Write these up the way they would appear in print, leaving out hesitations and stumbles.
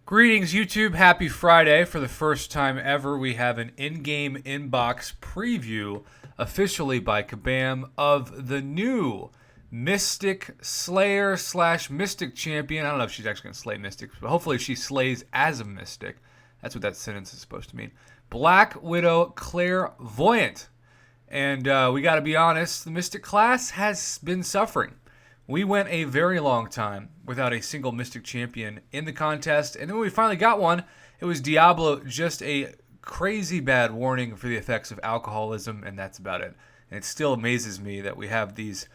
Greetings, YouTube. Happy Friday. For the first time ever, we have an in-game inbox preview officially by Kabam of the new Mystic Slayer / Mystic Champion. I don't know if she's actually going to slay Mystics, but hopefully she slays as a Mystic. That's what that sentence is supposed to mean. Black Widow Clairvoyant. And we got to be honest, the Mystic class has been suffering. We went a very long time without a single Mystic champion in the contest, and then when we finally got one, it was Diablo, just a crazy bad warning for the effects of alcoholism, and that's about it. And it still amazes me that we have these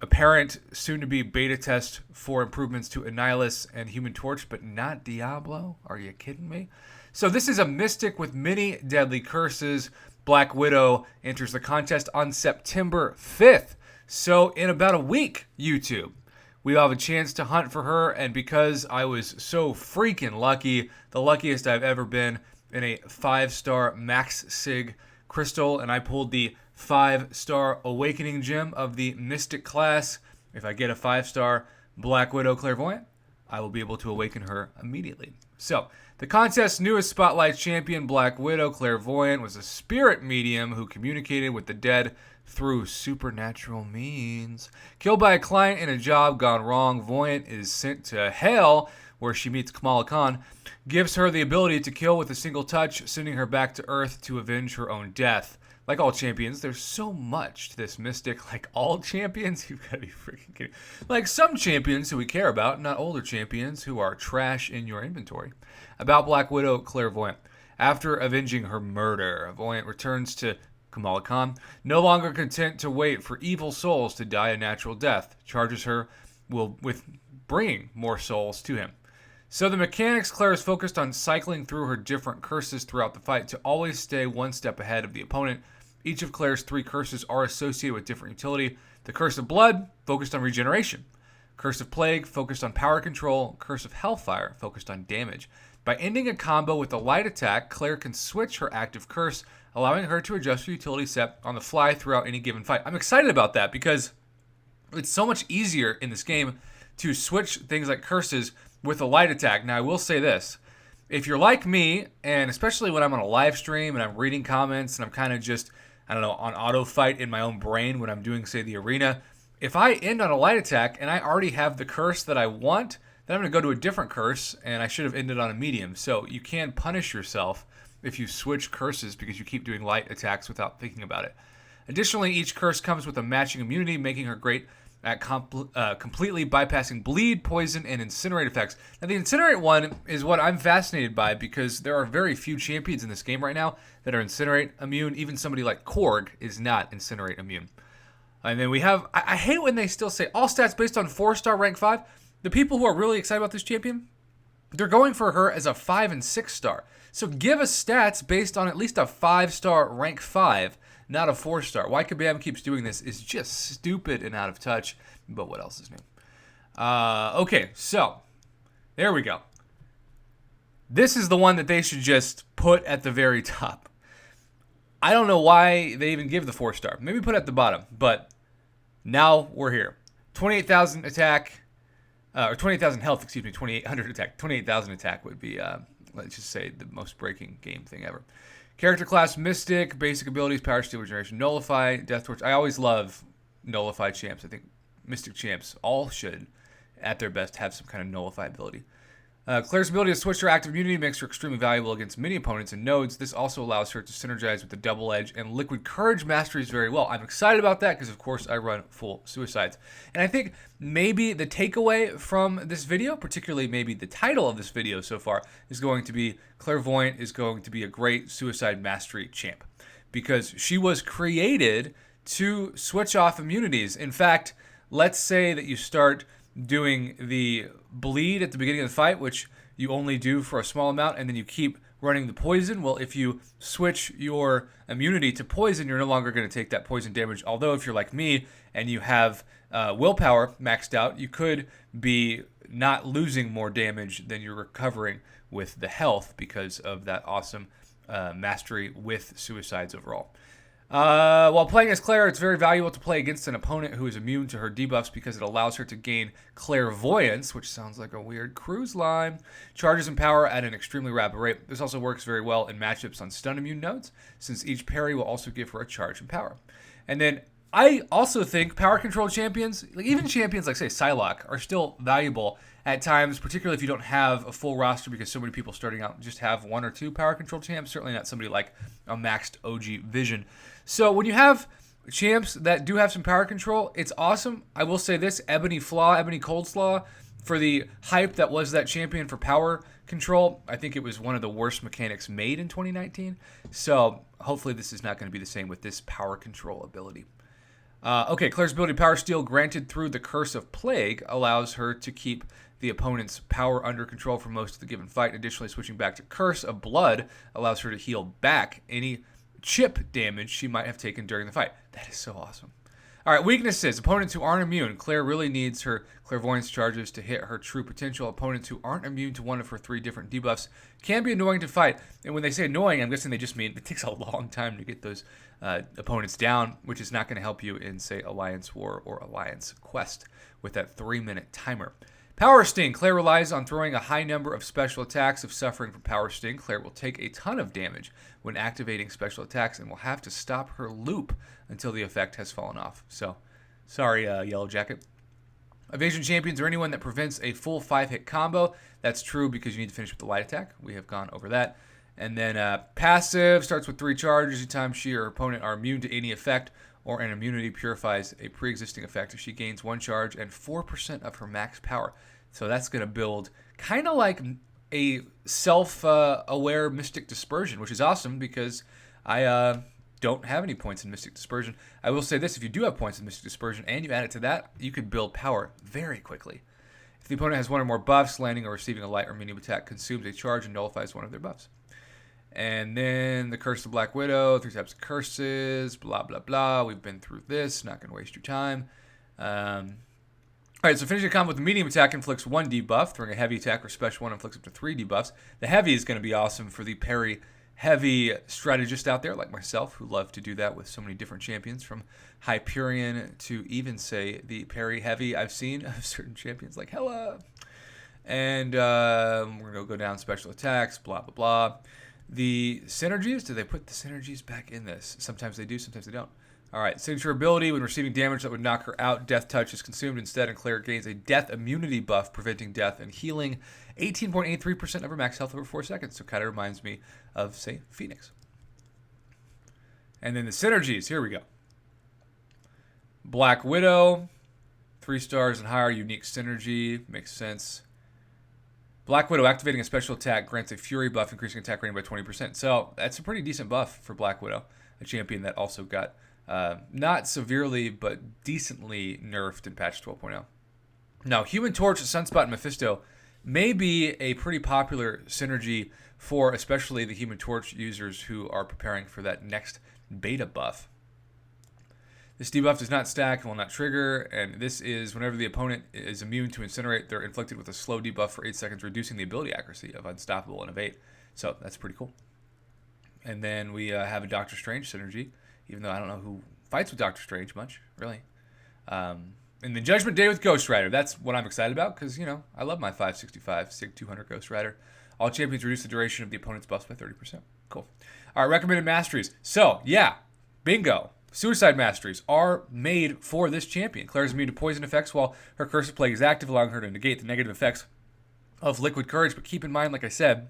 apparent, soon-to-be beta tests for improvements to Annihilus and Human Torch, but not Diablo? Are you kidding me? So this is a Mystic with many deadly curses. Black Widow enters the contest on September 5th. So in about a week, YouTube, we'll have a chance to hunt for her. And because I was so freaking lucky, the luckiest I've ever been in a 5-star Max Sig crystal, and I pulled the 5-star Awakening gem of the Mystic class. If I get a 5-star Black Widow Clairvoyant, I will be able to awaken her immediately. So, the contest's newest Spotlight champion, Black Widow Clairvoyant, was a spirit medium who communicated with the dead through supernatural means. Killed by a client in a job gone wrong, Voyant is sent to hell, where she meets Kamala Khan, gives her the ability to kill with a single touch, sending her back to Earth to avenge her own death. Like all champions, there's so much to this Mystic. Like all champions, you've got to be freaking kidding. Like some champions who we care about, not older champions who are trash in your inventory. About Black Widow Clairvoyant. After avenging her murder, Voyant returns to Kamala Khan, no longer content to wait for evil souls to die a natural death, charges her with bringing more souls to him. So the mechanics, Claire is focused on cycling through her different curses throughout the fight to always stay one step ahead of the opponent. Each of Claire's 3 curses are associated with different utility. The Curse of Blood, focused on regeneration. Curse of Plague, focused on power control. Curse of Hellfire, focused on damage. By ending a combo with a light attack, Claire can switch her active curse, allowing her to adjust her utility set on the fly throughout any given fight. I'm excited about that because it's so much easier in this game to switch things like curses with a light attack. Now, I will say this. If you're like me, and especially when I'm on a live stream and I'm reading comments and I'm kind of just, I don't know, on auto fight in my own brain when I'm doing, say, the arena, if I end on a light attack and I already have the curse that I want, then I'm going to go to a different curse, and I should have ended on a medium. So you can punish yourself if you switch curses because you keep doing light attacks without thinking about it. Additionally, each curse comes with a matching immunity, making her great at completely bypassing bleed, poison, and incinerate effects. Now, the incinerate one is what I'm fascinated by because there are very few champions in this game right now that are incinerate immune. Even somebody like Korg is not incinerate immune. And then we have, I hate when they still say all stats based on 4-star rank 5. The people who are really excited about this champion, they're going for her as a 5 and 6-star. So give us stats based on at least a 5-star rank 5, not a 4-star. Why Kabam keeps doing this is just stupid and out of touch, but what else is new? Okay, so there we go. This is the one that they should just put at the very top. I don't know why they even give the 4-star. Maybe put it at the bottom, but now we're here. 28,000 attack, or 28,000 health, 2,800 attack. 28,000 attack would be, let's just say, the most breaking game thing ever. Character class, Mystic. Basic abilities, Power, Steel, Regeneration, Nullify, Death Torch. I always love Nullify champs. I think Mystic champs all should, at their best, have some kind of Nullify ability. Claire's ability to switch her active immunity makes her extremely valuable against many opponents and nodes. This also allows her to synergize with the Double Edge and Liquid Courage Masteries very well. I'm excited about that because, of course, I run full suicides. And I think maybe the takeaway from this video, particularly maybe the title of this video so far, is going to be Clairvoyant is going to be a great suicide mastery champ because she was created to switch off immunities. In fact, let's say that you start doing the bleed at the beginning of the fight, which you only do for a small amount, and then you keep running the poison. Well, if you switch your immunity to poison, you're no longer going to take that poison damage. Although if you're like me and you have willpower maxed out, you could be not losing more damage than you're recovering with the health because of that awesome mastery with suicides overall. While playing as Claire, it's very valuable to play against an opponent who is immune to her debuffs because it allows her to gain Clairvoyance, which sounds like a weird cruise line, charges and power at an extremely rapid rate. This also works very well in matchups on stun immune nodes, since each parry will also give her a charge and power. And then I also think power control champions, like even champions like say Psylocke, are still valuable at times, particularly if you don't have a full roster because so many people starting out just have one or two power control champs. Certainly not somebody like a maxed OG Vision. So when you have champs that do have some power control, it's awesome. I will say this, Ebony Coldslaw, for the hype that was that champion for power control, I think it was one of the worst mechanics made in 2019. So hopefully this is not going to be the same with this power control ability. Okay, Claire's ability Power Steal, granted through the Curse of Plague, allows her to keep the opponent's power under control for most of the given fight. Additionally, switching back to Curse of Blood allows her to heal back any chip damage she might have taken during the fight. That is so awesome. All right, weaknesses. Opponents who aren't immune. Claire really needs her Clairvoyance charges to hit her true potential. Opponents who aren't immune to one of her 3 different debuffs can be annoying to fight. And when they say annoying, I'm guessing they just mean it takes a long time to get those opponents down, which is not going to help you in, say, Alliance War or Alliance Quest with that 3-minute timer. Power Sting. Claire relies on throwing a high number of special attacks. If suffering from Power Sting, Claire will take a ton of damage when activating special attacks and will have to stop her loop until the effect has fallen off. So, sorry, Yellow Jacket. Evasion champions are anyone that prevents a full 5-hit combo. That's true because you need to finish with the light attack. We have gone over that. And then passive starts with 3 charges. Anytime she or her opponent are immune to any effect or an immunity purifies a pre-existing effect, if she gains 1 charge and 4% of her max power. So that's going to build kind of like a self-aware Mystic Dispersion, which is awesome because I don't have any points in Mystic Dispersion. I will say this, if you do have points in Mystic Dispersion and you add it to that, you could build power very quickly. If the opponent has 1 or more buffs, landing or receiving a light or medium attack consumes a charge and nullifies one of their buffs. And then the Curse of Black Widow, 3 types of curses, blah, blah, blah. We've been through this. Not going to waste your time. All right, so finishing a combo with a medium attack inflicts 1 debuff. Throwing a heavy attack or special one inflicts up to 3 debuffs. The heavy is going to be awesome for the parry heavy strategist out there like myself who love to do that with so many different champions, from Hyperion to even, say, the parry heavy I've seen of certain champions like Hela. And we're going to go down special attacks, blah, blah, blah. The synergies, do they put the synergies back in this? Sometimes they do, sometimes they don't. All right, signature ability, when receiving damage that would knock her out, Death Touch is consumed instead, and Claire gains a death immunity buff, preventing death and healing 18.83% of her max health over 4 seconds. So kind of reminds me of, say, Phoenix. And then the synergies, here we go. Black Widow, 3 stars and higher, unique synergy, makes sense. Black Widow, activating a special attack, grants a Fury buff, increasing attack rating by 20%. So that's a pretty decent buff for Black Widow, a champion that also got not severely, but decently nerfed in patch 12.0. Now, Human Torch, Sunspot, and Mephisto may be a pretty popular synergy for especially the Human Torch users who are preparing for that next beta buff. This debuff does not stack and will not trigger, and this is whenever the opponent is immune to Incinerate, they're inflicted with a slow debuff for 8 seconds, reducing the ability accuracy of Unstoppable and Evade. So that's pretty cool. And then we have a Doctor Strange synergy, even though I don't know who fights with Doctor Strange much, really. And the Judgment Day with Ghost Rider, that's what I'm excited about, because, you know, I love my 565 Sig 200 Ghost Rider. All champions reduce the duration of the opponent's buffs by 30%. Cool. All right, recommended masteries. So, yeah, bingo. Suicide Masteries are made for this champion. Claire is immune to poison effects while her Curse of Plague is active, allowing her to negate the negative effects of Liquid Courage. But keep in mind, like I said,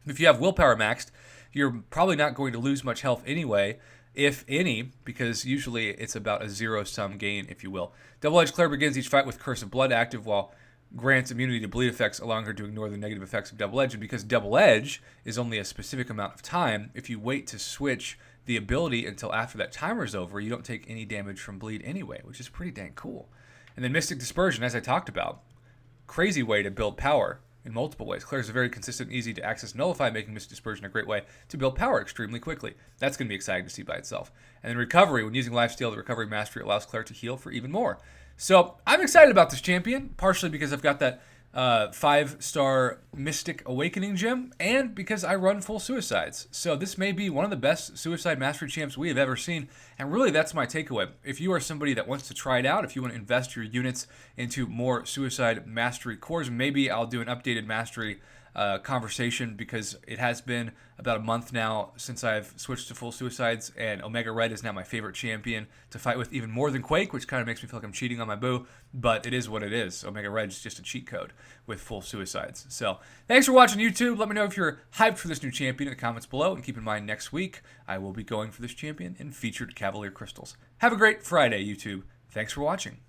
if you have Willpower maxed, you're probably not going to lose much health anyway, if any, because usually it's about a zero-sum gain, if you will. Double-Edged Claire begins each fight with Curse of Blood active while grants immunity to bleed effects, allowing her to ignore the negative effects of Double Edge. And because Double Edge is only a specific amount of time, if you wait to switch the ability until after that timer is over, you don't take any damage from bleed anyway, which is pretty dang cool. And then Mystic Dispersion, as I talked about, crazy way to build power in multiple ways. Claire's a very consistent, easy to access Nullify, making Mystic Dispersion a great way to build power extremely quickly. That's going to be exciting to see by itself. And then Recovery, when using Lifesteal, the Recovery Mastery allows Claire to heal for even more. So I'm excited about this champion, partially because I've got that 5-star Mystic Awakening gem, and because I run full suicides. So this may be one of the best Suicide Mastery champs we have ever seen, and really that's my takeaway. If you are somebody that wants to try it out, if you want to invest your units into more Suicide Mastery cores, maybe I'll do an updated Mastery conversation, because it has been about a month now since I've switched to full suicides, and Omega Red is now my favorite champion to fight with, even more than Quake, which kind of makes me feel like I'm cheating on my boo, but it is what it is. Omega Red is just a cheat code with full suicides. So thanks for watching, YouTube. Let me know if you're hyped for this new champion in the comments below, and keep in mind next week I will be going for this champion in featured Cavalier Crystals. Have a great Friday, YouTube. Thanks for watching.